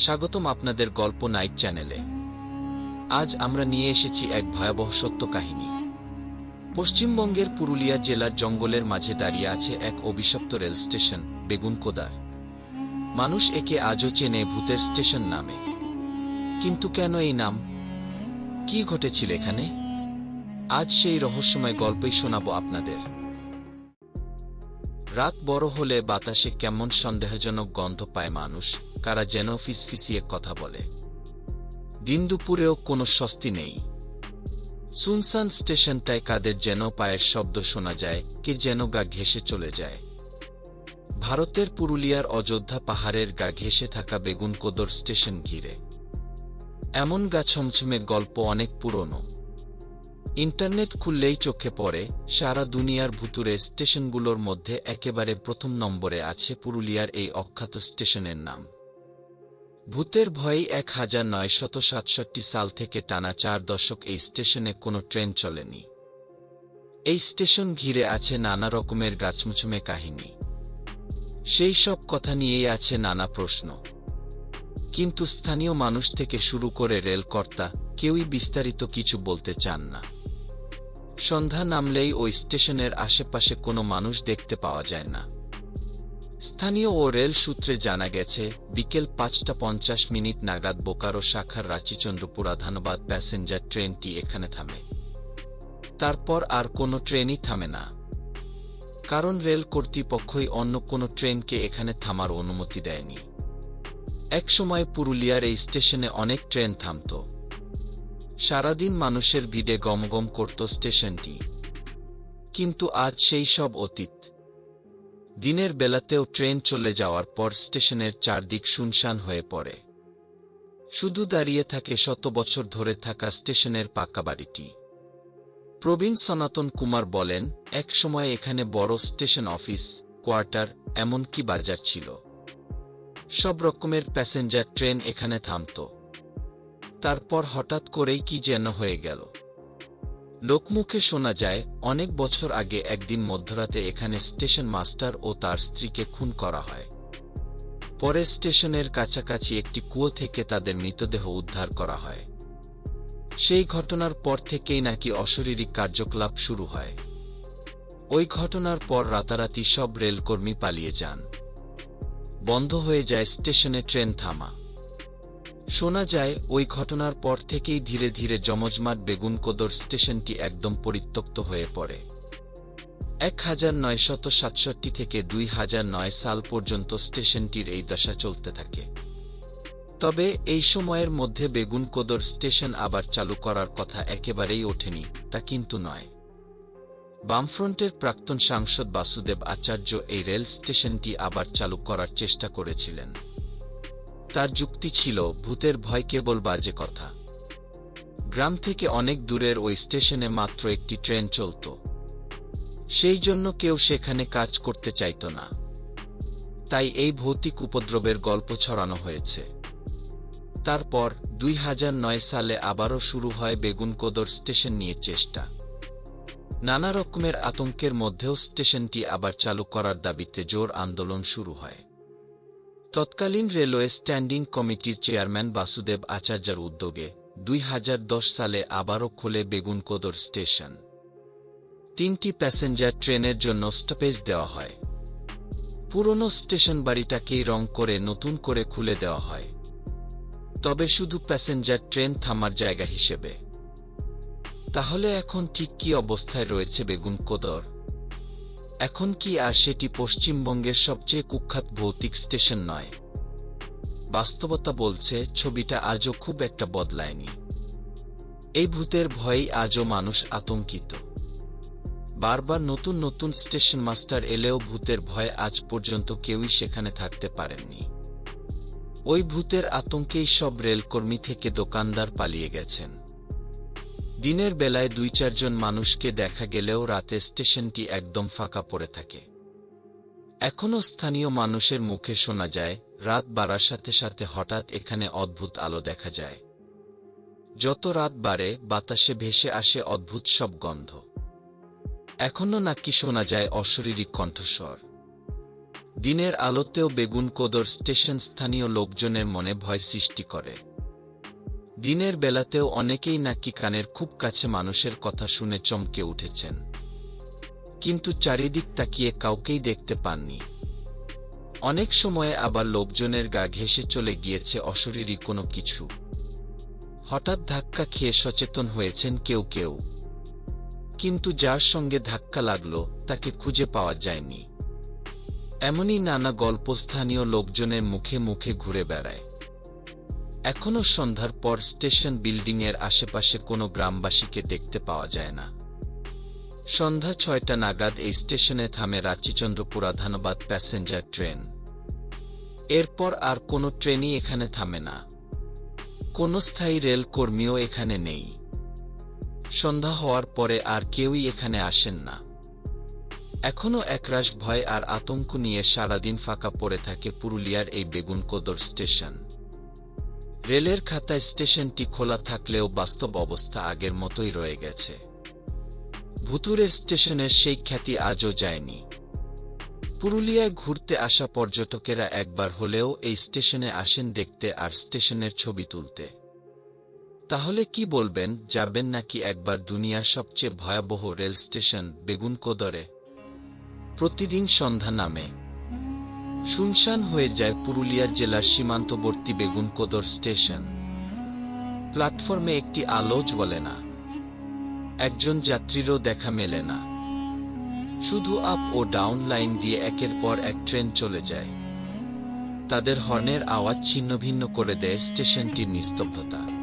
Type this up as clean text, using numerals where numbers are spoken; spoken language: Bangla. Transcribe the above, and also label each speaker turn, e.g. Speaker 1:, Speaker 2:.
Speaker 1: স্বাগতম আপনাদের গল্প নাইট চ্যানেলে। আজ আমরা নিয়ে এসেছি এক ভয়াবহ সত্য কাহিনী। পশ্চিমবঙ্গের পুরুলিয়া জেলার জঙ্গলের মাঝে দাঁড়িয়ে আছে এক অভিশপ্ত রেল স্টেশন, বেগুনকোদার। মানুষ একে আজও চেনে ভূতের স্টেশন নামে। কিন্তু কেন এই নাম? কি ঘটেছিল এখানে? আজ সেই রহস্যময় গল্পই শোনাবো আপনাদের। রাত বড় হলে বাতাসে কেমন সন্দেহজনক গন্ধ পায় মানুষ, কারা যেন ফিসফিসিয়ে কথা বলে। দিন দুপুরেও কোনো স্বস্তি নেই। সুনসান স্টেশনটায় কাদের যেন পায়ের শব্দ শোনা যায়, কে যেন গা ঘেঁষে চলে যায়। ভারতের পুরুলিয়ার অযোধ্যা পাহাড়ের গা ঘেঁষে থাকা বেগুনকোদর স্টেশন ঘিরে এমন গা ছমছমে গল্প অনেক পুরনো। ইন্টারনেট খুললেই চোখে পড়ে সারা দুনিয়ার ভুতুরে স্টেশনগুলোর মধ্যে একেবারে প্রথম নম্বরে আছে পুরুলিয়ার এই অখ্যাত স্টেশনের নাম। ভূতের ভয়েই 1967 সাল থেকে টানা 4 দশক এই স্টেশনে কোনো ট্রেন চলেনি। এই স্টেশন ঘিরে আছে নানা রকমের গাছমুছমে কাহিনী। সেই সব কথা নিয়েই আছে নানা প্রশ্ন। কিন্তু স্থানীয় মানুষ থেকে শুরু করে রেলকর্তা কেউই বিস্তারিত কিছু বলতে চান না। সন্ধ্যা নামলেই ওই স্টেশনের আশেপাশে কোনো মানুষ দেখতে পাওয়া যায় না। স্থানীয় ও রেল সূত্রে জানা গেছে, বিকেল 5:50 নাগাদ বোকারো শাখার রাঁচি-চন্দ্রপুর ধানবাদ প্যাসেঞ্জার ট্রেনটি এখানে থামে। তারপর আর কোনো ট্রেনই থামে না, কারণ রেল কর্তৃপক্ষই অন্য কোনো ট্রেনকে এখানে থামার অনুমতি দেয়নি। একসময় পুরুলিয়ার এই স্টেশনে অনেক ট্রেন থামত। সারাদিন মানুষের ভিড়ে গমগম করত স্টেশনটি। কিন্তু আজ সেই সব অতীত। দিনের বেলাতেও ট্রেন চলে যাওয়ার পর স্টেশনের চারদিক শুনশান হয়ে পড়ে। শুধু দাঁড়িয়ে থাকে শত বছর ধরে থাকা স্টেশনের পাকা বাড়িটি। প্রবীণ সনাতন কুমার বলেন, এক সময় এখানে বড় স্টেশন অফিস, কোয়ার্টার, এমনকি বাজার ছিল। সব রকমের প্যাসেঞ্জার ট্রেন এখানে থামত। তারপর হঠাৎ করেই কি যেন হয়ে গেল। লোকমুখে শোনা যায়, অনেক বছর আগে একদিন মধ্যরাতে এখানে স্টেশন মাস্টার ও তার স্ত্রীকে খুন করা হয়। পরে স্টেশনের কাছাকাছি একটি কুয়ো থেকে তাদের মৃতদেহ উদ্ধার করা হয়। সেই ঘটনার পর থেকেই নাকি অশরীরী কার্যকলাপ শুরু হয়। ওই ঘটনার পর রাতারাতি সব রেলকর্মী পালিয়ে যান। বন্ধ হয়ে যায় স্টেশনে ট্রেন থামা। শোনা যায়, ওই ঘটনার পর থেকেই ধীরে ধীরে জমজমাট বেগুনকোদর স্টেশনটি একদম পরিত্যক্ত হয়ে পড়ে। 1967 থেকে 2009 সাল পর্যন্ত স্টেশনটির এই দশা চলতে থাকে। তবে এই সময়ের মধ্যে বেগুনকোদর স্টেশন আবার চালু করার কথা একেবারেই ওঠেনি, তা কিন্তু নয়। বামফ্রন্টের প্রাক্তন সাংসদ বাসুদেব আচার্য এই রেল স্টেশনটি আবার চালু করার চেষ্টা করেছিলেন। তার যুক্তি ছিল, ভূতের ভয় কেবল বাজে কথা। গ্রাম থেকে অনেক দূরের ওই স্টেশনে মাত্র একটি ট্রেন চলত। সেই জন্য কেউ সেখানে কাজ করতে চাইত না। তাই এই ভৌতিক উপদ্রবের গল্প ছড়ানো হয়েছে। তারপর 2009 সালে আবারও শুরু হয় বেগুনকোদর স্টেশন নিয়ে চেষ্টা। নানা রকমের আতঙ্কের মধ্যেও স্টেশনটি আবার চালু করার দাবিতে জোর আন্দোলন শুরু হয়। তৎকালীন রেলওয়ে স্ট্যান্ডিং কমিটির চেয়ারম্যান বাসুদেব আচার্যের উদ্যোগে 2010 সালে আবারও খোলে বেগুনকোদর স্টেশন। 3টি প্যাসেঞ্জার ট্রেনের জন্য স্টপেজ দেওয়া হয়। পুরনো স্টেশন বাড়িটাকেই রং করে নতুন করে খুলে দেওয়া হয়, তবে শুধু প্যাসেঞ্জার ট্রেন থামার জায়গা হিসেবে। তাহলে এখন ঠিক কী অবস্থায় রয়েছে বেগুনকোদর? এখন কি আর সেটি পশ্চিমবঙ্গের সবচেয়ে কুখ্যাত ভৌতিক স্টেশন নয়? বাস্তবতা বলছে, ছবিটা আজও খুব একটা বদলায়নি। এই ভূতের ভয়েই আজও মানুষ আতঙ্কিত। বারবার নতুন নতুন স্টেশন মাস্টার এলেও ভূতের ভয়ে আজ পর্যন্ত কেউই সেখানে থাকতে পারেননি। ওই ভূতের আতঙ্কেই সব রেলকর্মী থেকে দোকানদার পালিয়ে গেছেন। দিনের বেলায় 2-4 জন মানুষকে দেখা গেলেও রাতে স্টেশনটি একদম ফাঁকা পড়ে থাকে। এখনও স্থানীয় মানুষের মুখে শোনা যায়, রাত বাড়ার সাথে সাথে হঠাৎ এখানে অদ্ভুত আলো দেখা যায়। যত রাত বাড়ে বাতাসে ভেসে আসে অদ্ভুত সব গন্ধ। এখনও নাকি শোনা যায় অশরীরী কণ্ঠস্বর। দিনের আলোতেও বেগুনকোদর স্টেশন স্থানীয় লোকজনের মনে ভয় সৃষ্টি করে। দিনের বেলাতেও অনেকেই নাকি কানের খুব কাছে মানুষের কথা শুনে চমকে উঠেছেন, কিন্তু চারিদিক তাকিয়ে কাউকেই দেখতে পাননি। অনেক সময়ে আবার লোকজনের গা ঘেঁষে চলে গিয়েছে অশরীরী কোনো কিছু। হঠাৎ ধাক্কা খেয়ে সচেতন হয়েছেন কেউ কেউ, কিন্তু যার সঙ্গে ধাক্কা লাগল তাকে খুঁজে পাওয়া যায়নি। এমনই নানা গল্প স্থানীয় লোকজনের মুখে মুখে ঘুরে বেড়ায়। এখনও সন্ধ্যার পর স্টেশন বিল্ডিংয়ের আশেপাশে কোনো গ্রামবাসীকে দেখতে পাওয়া যায় না। সন্ধ্যা ৬টা নাগাদ এই স্টেশনে থামে রাঁচি-চন্দ্রপুরা ধানবাদ প্যাসেঞ্জার ট্রেন। এরপর আর কোনো ট্রেনই এখানে থামে না। কোনো স্থায়ী রেল কর্মীও এখানে নেই। সন্ধ্যা হওয়ার পরে আর কেউই এখানে আসেন না। এখনও একরাশ ভয় আর আতঙ্ক নিয়ে সারাদিন ফাঁকা পড়ে থাকে পুরুলিয়ার এই বেগুনকোদর স্টেশন। রেলের খাতায় স্টেশনটি খোলা থাকলেও বাস্তব অবস্থা আগের মতোই রয়ে গেছে। ভুতুড়ে স্টেশনের সেই খ্যাতি আজও যায়নি। পুরুলিয়ায় ঘুরতে আসা পর্যটকেরা একবার হলেও এই স্টেশনে আসেন দেখতে আর স্টেশনের ছবি তুলতে। তাহলে কি বলবেন, যাবেন নাকি একবার দুনিয়ার সবচেয়ে ভয়াবহ রেল স্টেশন বেগুনকোদরে? প্রতিদিন সন্ধ্যা নামে শুনশান হয়ে যায় পুরুলিয়া জেলার সীমান্তবর্তী বেগুনকোদর স্টেশন। প্ল্যাটফর্মে একটি আলো জ্বলে না, একজন যাত্রীরও দেখা মেলে না। শুধু আপ ও ডাউন লাইন দিয়ে একের পর এক ট্রেন চলে যায়। তাদের হর্নের আওয়াজ ছিন্নভিন্ন করে দেয় স্টেশনটির নিস্তব্ধতা।